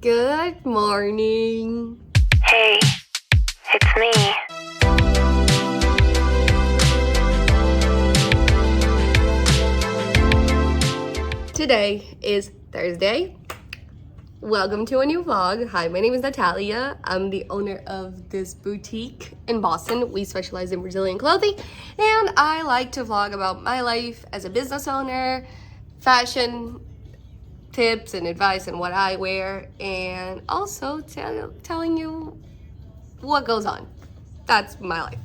Good morning. Hey, it's me. Today is Thursday. Welcome to a new vlog. Hi, my name is Natalia. I'm the owner of this boutique in Boston. We specialize in Brazilian clothing, and I like to vlog about my life as a business owner, fashion tips and advice and what I wear, and also telling you what goes on. That's my life.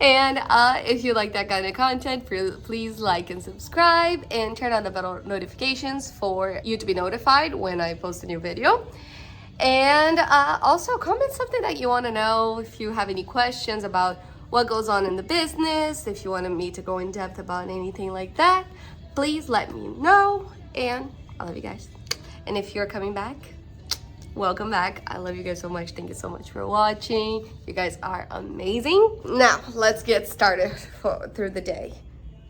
And if you like that kind of content, please like and subscribe and turn on the bell notifications for you to be notified when I post a new video. And also comment something that you want to know. If you have any questions about what goes on in the business, if you wanted me to go in depth about anything like that, please let me know. And I love you guys. And if you're coming back, welcome back. I love you guys so much. Thank you so much for watching. You guys are amazing. Now let's get started through the day.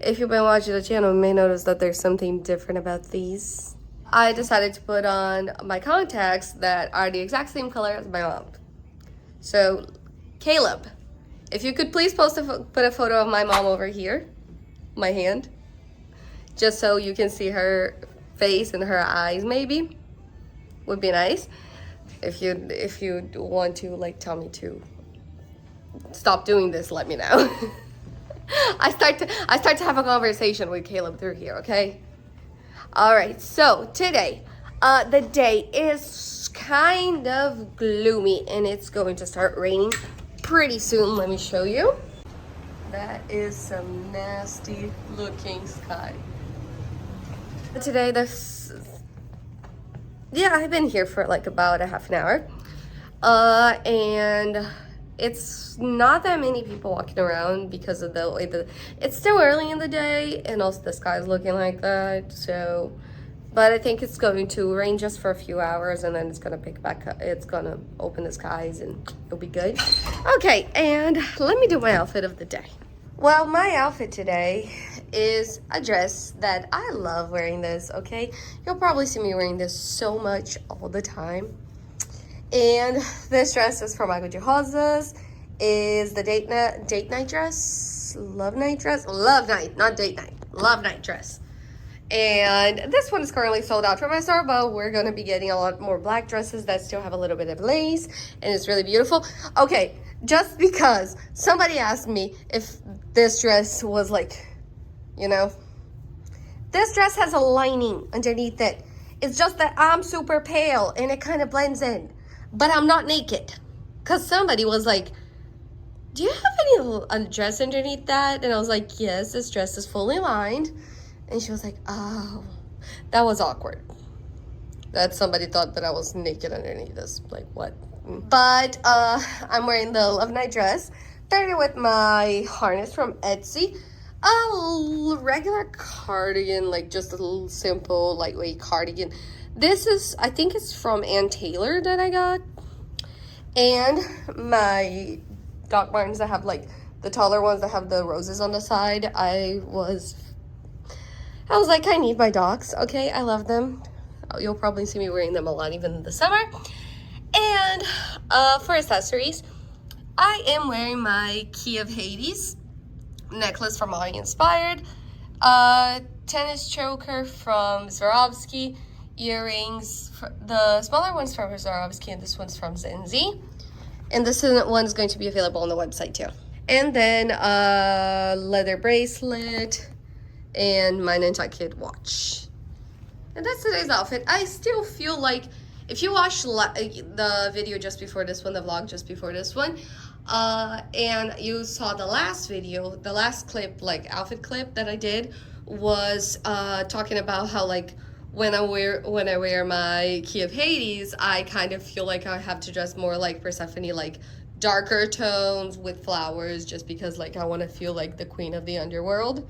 If you've been watching the channel, you may notice that there's something different about these. I decided to put on my contacts that are the exact same color as my mom. So Caleb, if you could please put a photo of my mom over here, my hand, just so you can see her face and her eyes, maybe would be nice. If you want to like tell me to stop doing this, let me know. I start to have a conversation with Caleb through here, okay? All right, so today the day is kind of gloomy and it's going to start raining pretty soon. Let me show you. That is some nasty looking sky. Today I've been here for like about a half an hour, and it's not that many people walking around because of the way it's still early in the day, and also the sky is looking like that. So, but I think it's going to rain just for a few hours, and then it's gonna pick back up. It's gonna open the skies, and it'll be good. Okay, and let me do my outfit of the day. Well, my outfit today is a dress that I love wearing this, okay? You'll probably see me wearing this so much all the time. And this dress is from Água de Rosas, is the date night dress, love night dress, love night, not date night, love night dress. And this one is currently sold out from my store, but we're gonna be getting a lot more black dresses that still have a little bit of lace, and it's really beautiful. Okay, just because somebody asked me if this dress was like, you know, this dress has a lining underneath it. It's just that I'm super pale and it kind of blends in, but I'm not naked. Cause somebody was like, do you have any dress underneath that? And I was like, yes, this dress is fully lined. And she was like, oh, that was awkward. That somebody thought that I was naked underneath this. Like, what? But I'm wearing the Love Night dress, paired it with my harness from Etsy. A regular cardigan, like just a little simple, lightweight cardigan. This is, I think it's from Ann Taylor that I got. And my Doc Martens that have like the taller ones that have the roses on the side. I was like, I need my docs, okay? I love them. You'll probably see me wearing them a lot, even in the summer. And for accessories, I am wearing my Key of Hades necklace from I Inspired, tennis choker from Swarovski, earrings, the smaller one's from Swarovski, and this one's from Zenzi. And this one is going to be available on the website too. And then a leather bracelet, and my Ninja Kid watch. And that's today's outfit. I still feel like, if you watched the video just before this one, the vlog just before this one, and you saw the last video, the last clip, like outfit clip that I did, was talking about how like when I wear my Key of Hades, I kind of feel like I have to dress more like Persephone, like darker tones with flowers, just because like I want to feel like the queen of the underworld,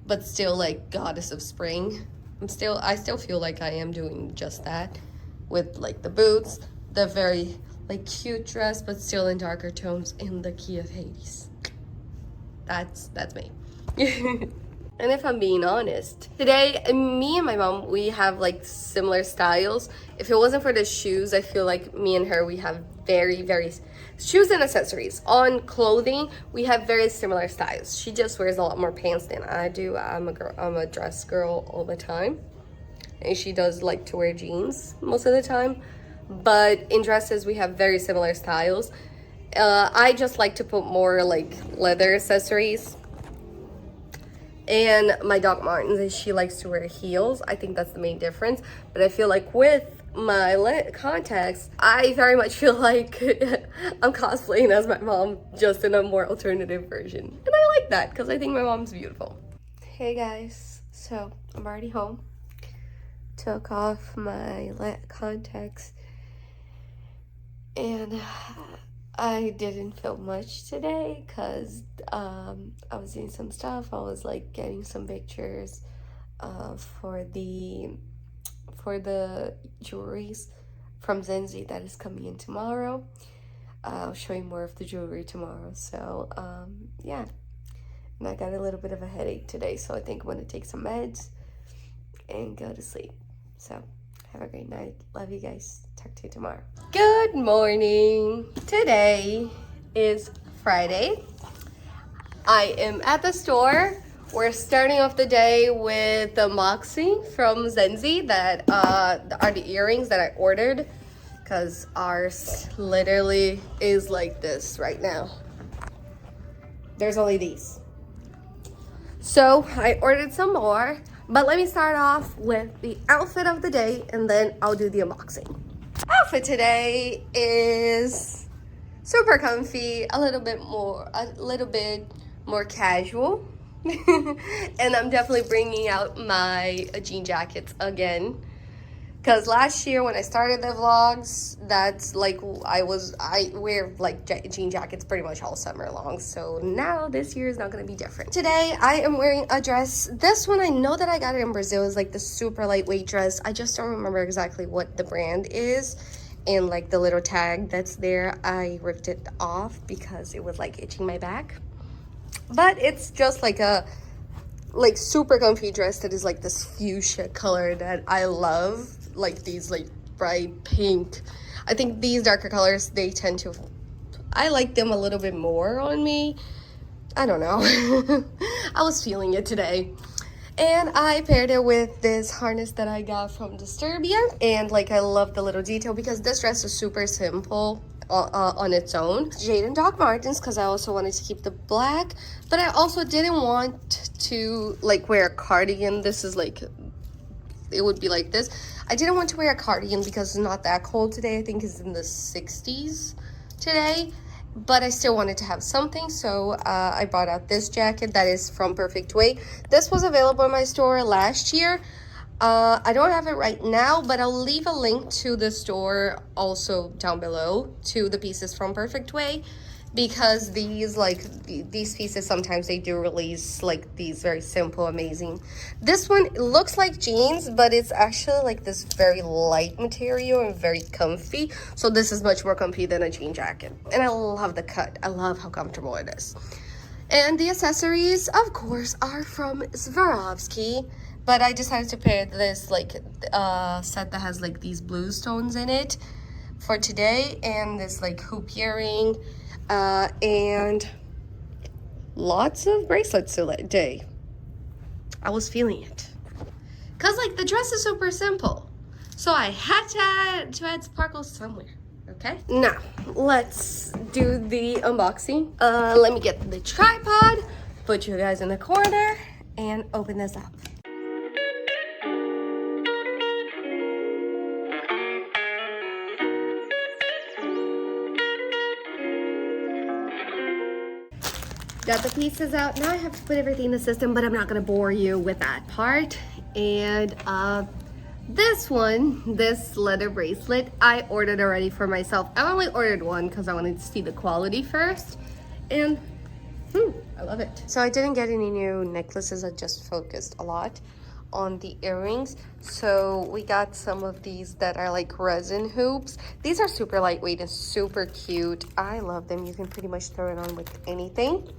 but still like goddess of spring. I still feel like I am doing just that with like the boots, the very like cute dress, but still in darker tones, in the Key of Hades. That's me. And if I'm being honest, today, me and my mom, we have like similar styles. If it wasn't for the shoes, I feel like me and her, we have very, shoes and accessories. On clothing, we have very similar styles. She just wears a lot more pants than I do. I'm a dress girl all the time. And she does like to wear jeans most of the time. But in dresses, we have very similar styles. I just like to put more like leather accessories. And my Doc Martens, she likes to wear heels. I think that's the main difference. But I feel like with my contacts, I very much feel like I'm cosplaying as my mom, just in a more alternative version. And I like that because I think my mom's beautiful. Hey guys, so I'm already home. Took off my contacts. And I didn't film much today because I was doing some stuff. I was like getting some pictures for the jewelries from Zenzi that is coming in tomorrow. I'll show you more of the jewelry tomorrow. So yeah, and I got a little bit of a headache today, so I think I'm gonna take some meds and go to sleep. So have a great night. Love you guys. Talk to you tomorrow. Good morning. Today is Friday. I am at the store. We're starting off the day with the unboxing from Zenzi that are the earrings that I ordered, because ours literally is like this right now. There's only these. So I ordered some more, but let me start off with the outfit of the day and then I'll do the unboxing. Outfit today is super comfy, a little bit more casual. And I'm definitely bringing out my jean jackets again, because last year when I started the vlogs, that's like I wear like jean jackets pretty much all summer long. So now this year is not going to be different. Today I am wearing a dress. This one, I know that I got it in Brazil, is like the super lightweight dress. I just don't remember exactly what the brand is, and like the little tag that's there, I ripped it off because it was like itching my back. But it's just like a super comfy dress that is like this fuchsia color that I love. Like these like bright pink. I think these darker colors, they tend to, I like them a little bit more on me. I don't know. I was feeling it today. And I paired it with this harness that I got from Disturbia. And like, I love the little detail because this dress is super simple on its own. Jade and Doc Martens, because I also wanted to keep the black, but I also didn't want to like wear a cardigan. This is like, it would be like this. I didn't want to wear a cardigan because it's not that cold today. I think it's in the 60s today, but I still wanted to have something. So I brought out this jacket that is from Perfect Way. This was available in my store last year. I don't have it right now, but I'll leave a link to the store also down below to the pieces from Perfect Way, because these these pieces, sometimes they do release like these very simple, amazing. This one looks like jeans, but it's actually like this very light material and very comfy. So this is much more comfy than a jean jacket, and I love the cut. I love how comfortable it is. And the accessories, of course, are from Swarovski. But I decided to pair this like set that has like these blue stones in it for today, and this like hoop earring, and lots of bracelets today. I was feeling it, cause like the dress is super simple, so I had to add sparkles somewhere. Okay, now let's do the unboxing. Let me get the tripod, put you guys in the corner, and open this up. Got the pieces out. Now I have to put everything in the system, but I'm not gonna bore you with that part. And this one, this leather bracelet, I ordered already for myself. I only ordered one because I wanted to see the quality first. And I love it. So I didn't get any new necklaces. I just focused a lot on the earrings. So we got some of these that are like resin hoops. These are super lightweight and super cute. I love them. You can pretty much throw it on with anything.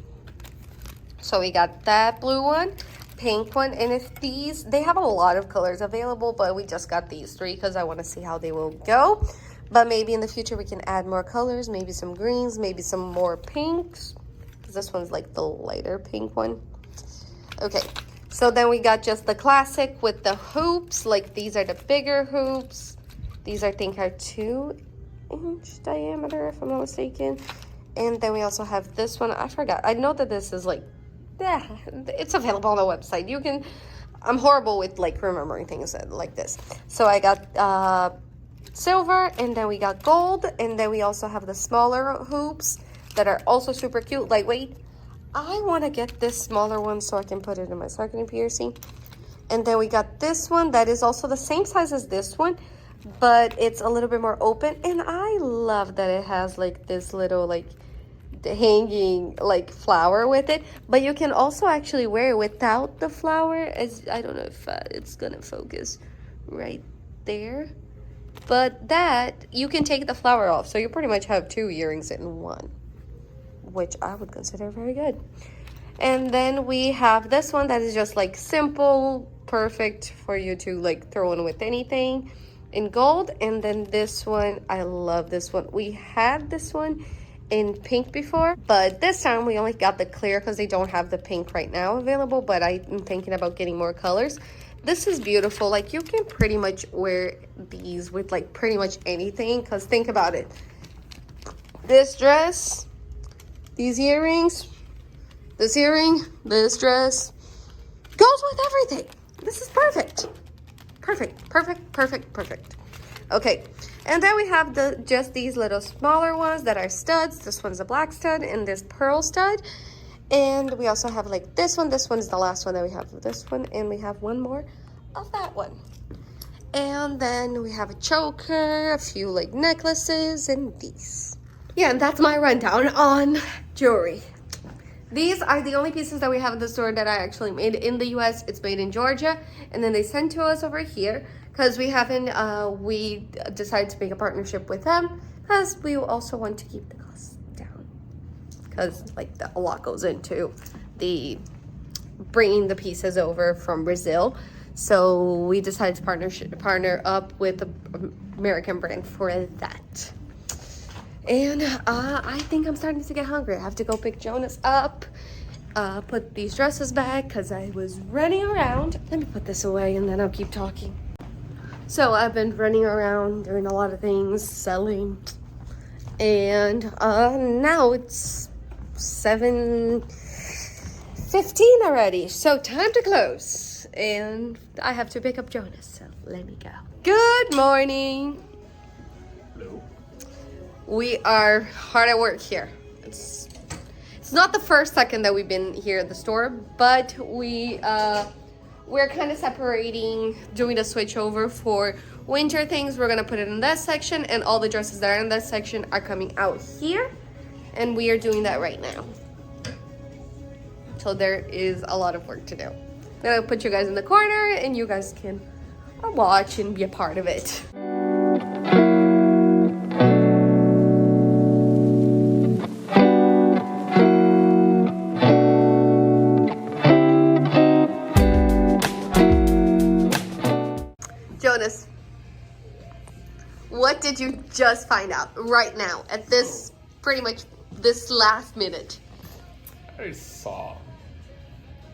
So we got that blue one, pink one. And if these, they have a lot of colors available, but we just got these 3 because I want to see how they will go. But maybe in the future we can add more colors, maybe some greens, maybe some more pinks. Because this one's like the lighter pink one. Okay, so then we got just the classic with the hoops. Like these are the bigger hoops. These I think are 2-inch diameter if I'm not mistaken. And then we also have this one. I forgot. I know that this is like, yeah, it's available on the website. You can, I'm horrible with like remembering things like this. So I got silver, and then we got gold, and then we also have the smaller hoops that are also super cute, lightweight. I want to get this smaller one so I can put it in my circular piercing. And then we got this one that is also the same size as this one, but it's a little bit more open. And I love that it has like this little like hanging like flower with it, but you can also actually wear it without the flower. As I don't know if it's gonna focus right there, but that you can take the flower off, so you pretty much have 2 earrings in one, which I would consider very good. And then we have this one that is just like simple, perfect for you to like throw in with anything in gold. And then this one, I love this one. We had this one in pink before, but this time we only got the clear because they don't have the pink right now available, but I'm thinking about getting more colors. This is beautiful. Like you can pretty much wear these with like pretty much anything, because think about it. This dress, these earrings, this earring, this dress goes with everything. This is perfect. Perfect, perfect, perfect, perfect. Okay, and then we have just these little smaller ones that are studs. This one's a black stud and this pearl stud. And we also have like this one. This one's the last one that we have of this one. And we have one more of that one. And then we have a choker, a few like necklaces, and these. Yeah, and that's my rundown on jewelry. These are the only pieces that we have in the store that I actually made in the US. It's made in Georgia, and then they sent to us over here because we decided to make a partnership with them because we also want to keep the costs down, because like a lot goes into the bringing the pieces over from Brazil. So we decided to partner up with an American brand for that. And I think I'm starting to get hungry. I have to go pick Jonas up, put these dresses back because I was running around. Let me put this away and then I'll keep talking. So I've been running around doing a lot of things, selling. And now it's 7:15 already. So time to close. And I have to pick up Jonas, so let me go. Good morning. Hello. We are hard at work here. It's not the first second that we've been here at the store, but we're kind of separating, doing the switch over for winter things. We're gonna put it in that section, and all the dresses that are in that section are coming out here, and we are doing that right now. So there is a lot of work to do. I'm gonna put you guys in the corner, and you guys can watch and be a part of it. Jonas, what did you just find out right now at this, pretty much this last minute? I saw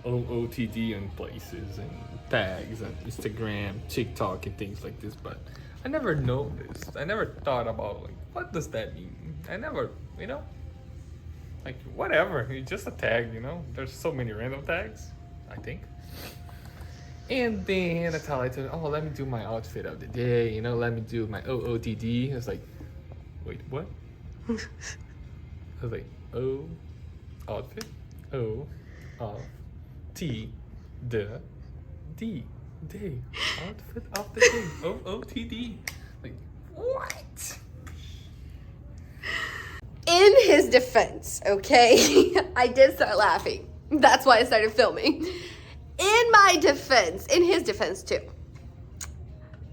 OOTD in places and tags and Instagram, TikTok and things like this, but I never noticed. I never thought about like, what does that mean? I never, like whatever, it's just a tag, There's so many random tags, I think. And then I told her, oh, let me do my outfit of the day, let me do my OOTD. I was like, wait, what? I was like, O, outfit, O, T, the, D, day, outfit of the day, OOTD. Like, what? In his defense, okay, I did start laughing. That's why I started filming. In my defense, in his defense too,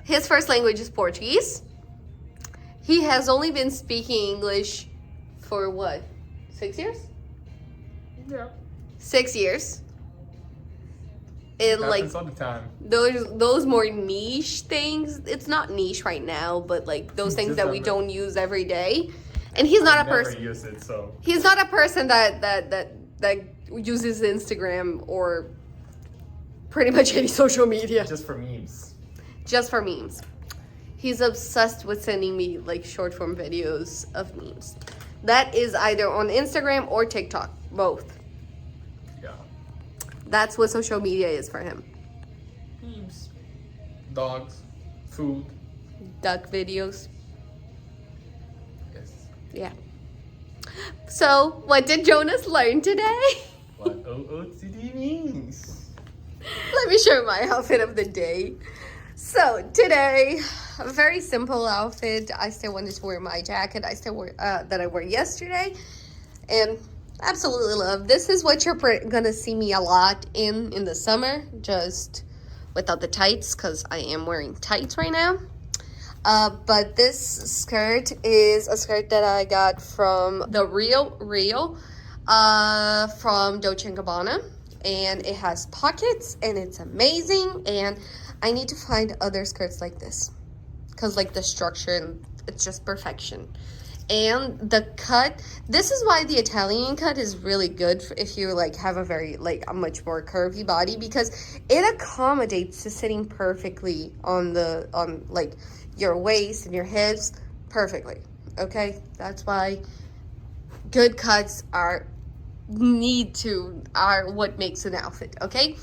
his first language is Portuguese. He has only been speaking English for what, 6 years? Yeah. 6 years. And like happens all the time. those more niche things, it's not niche right now, but like those things Just that we never- don't use every day. And he's not a Never person. use it, so He's not a person that uses Instagram or pretty much any social media just for memes. just for memes. He's obsessed with sending me like short form videos of memes. That is either on Instagram or TikTok, both. Yeah. That's what social media is for him. Memes. Dogs. Food. Duck videos. Yes. Yeah. So, what did Jonas learn today? What OOTD means. Let me show you my outfit of the day. So today, a very simple outfit. I still wanted to wear my jacket. I still wear that I wore yesterday, and absolutely love. This is what you're gonna see me a lot in the summer, just without the tights, because I am wearing tights right now. But this skirt is a skirt that I got from the Real from Dolce & Gabbana, and it has pockets and it's amazing. And I need to find other skirts like this, because like the structure and it's just perfection. And the cut, this is why the Italian cut is really good if you like have a very like a much more curvy body, because it accommodates to sitting perfectly on like your waist and your hips perfectly. Okay, that's why good cuts are what makes an outfit. Okay,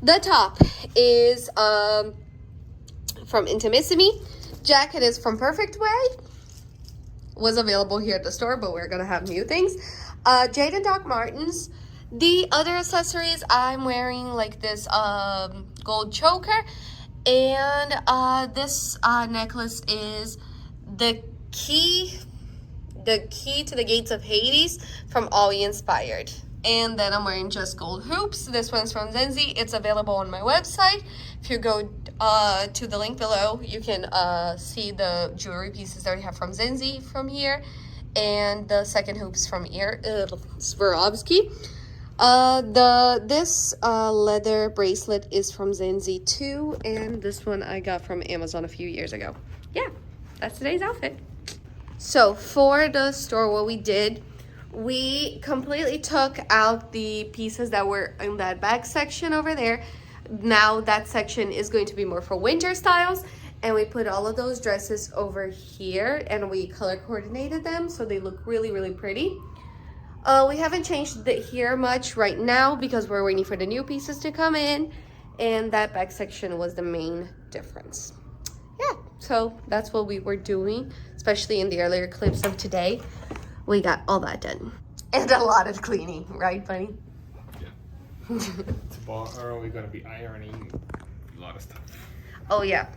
the top is from Intimissimi. Jacket is from Perfect Way. Was available here at the store, but we're gonna have new things. Jade and Doc Martens. The other accessories, I'm wearing like this gold choker, and this necklace is the key to the gates of Hades from All Inspired. And then I'm wearing just gold hoops. This one's from Zenzi. It's available on my website. If you go to the link below, you can see the jewelry pieces that we have from Zenzi from here. And the second hoops from here, Swarovski. This leather bracelet is from Zenzi too. And this one I got from Amazon a few years ago. Yeah, that's today's outfit. So for the store, what we did, we completely took out the pieces that were in that bag section over there. Now that section is going to be more for winter styles, and we put all of those dresses over here and we color coordinated them so they look really, really pretty. We haven't changed it here much right now because we're waiting for the new pieces to come in, and that back section was the main difference. Yeah, so that's what we were doing, especially in the earlier clips of today. We got all that done. And a lot of cleaning, right, Bunny? Yeah. Tomorrow we're gonna be ironing a lot of stuff. Oh, yeah,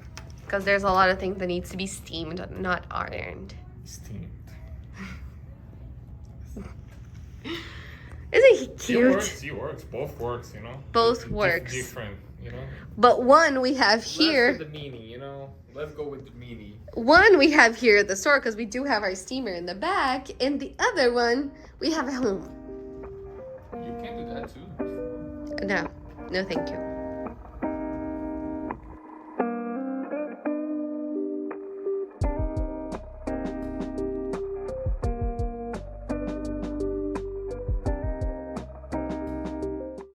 because there's a lot of things that needs to be steamed, not ironed. Steamed. Isn't he cute? He works. Both works, you know? Both works. Different, you know? But one we have here. Let's do the meanie, you know? Let's go with the meanie. One we have here at the store because we do have our steamer in the back, and the other one we have at home. You can do that too. No, thank you.